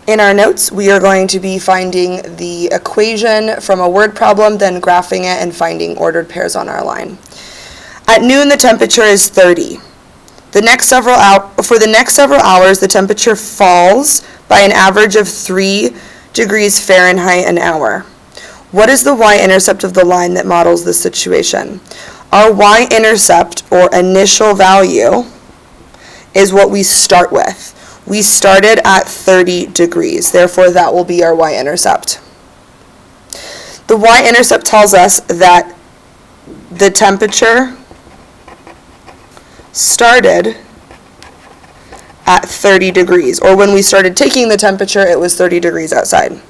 In our notes, we are going to be finding the equation from a word problem, then graphing it and finding ordered pairs on our line. At noon, the temperature is 30. For the next several hours, the temperature falls by an average of 3 degrees Fahrenheit an hour. What is the y-intercept of the line that models this situation? Our y-intercept, or initial value, is what we start with. We started at 30 degrees, therefore that will be our y-intercept. The y-intercept tells us that the temperature started at 30 degrees, or when we started taking the temperature, it was 30 degrees outside.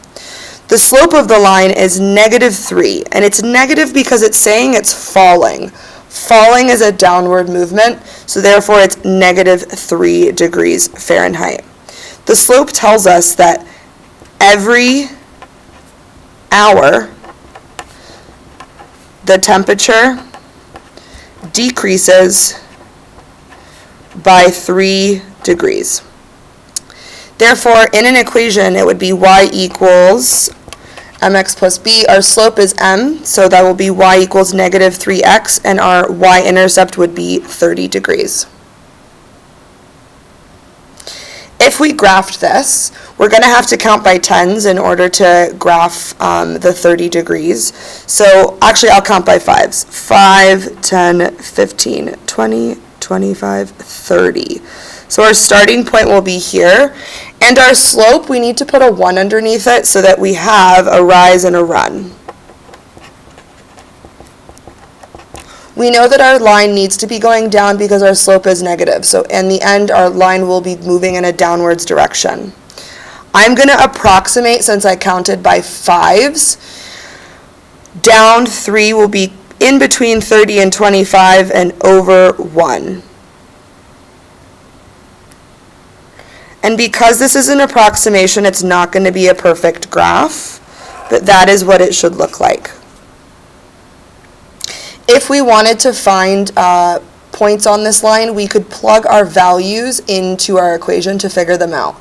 The slope of the line is -3, and it's negative because it's saying it's falling. Falling is a downward movement, so therefore it's -3 degrees Fahrenheit. The slope tells us that every hour the temperature decreases by 3 degrees. Therefore, in an equation, it would be y equals mx plus b. Our slope is m, so that will be y equals -3x, and our y-intercept would be 30 degrees. If we graphed this, we're going to have to count by tens in order to graph the 30 degrees. So actually, I'll count by fives. 5, 10, 15, 20, 25, 30. So our starting point will be here. And our slope, we need to put a 1 underneath it so that we have a rise and a run. We know that our line needs to be going down because our slope is negative. So in the end, our line will be moving in a downwards direction. I'm going to approximate, since I counted by fives. Down 3 will be in between 30 and 25 and over 1. And because this is an approximation, it's not going to be a perfect graph, but that is what it should look like. If we wanted to find points on this line, we could plug our values into our equation to figure them out.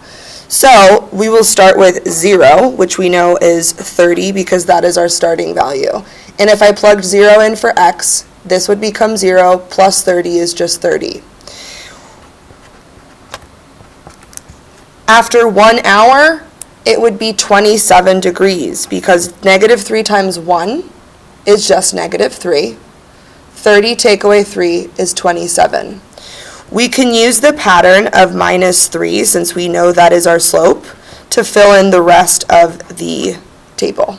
So we will start with 0, which we know is 30 because that is our starting value. And if I plugged 0 in for x, this would become 0 plus 30 is just 30. After 1 hour, it would be 27 degrees because -3 times 1 is just -3. 30 take away 3 is 27. We can use the pattern of -3, since we know that is our slope, to fill in the rest of the table.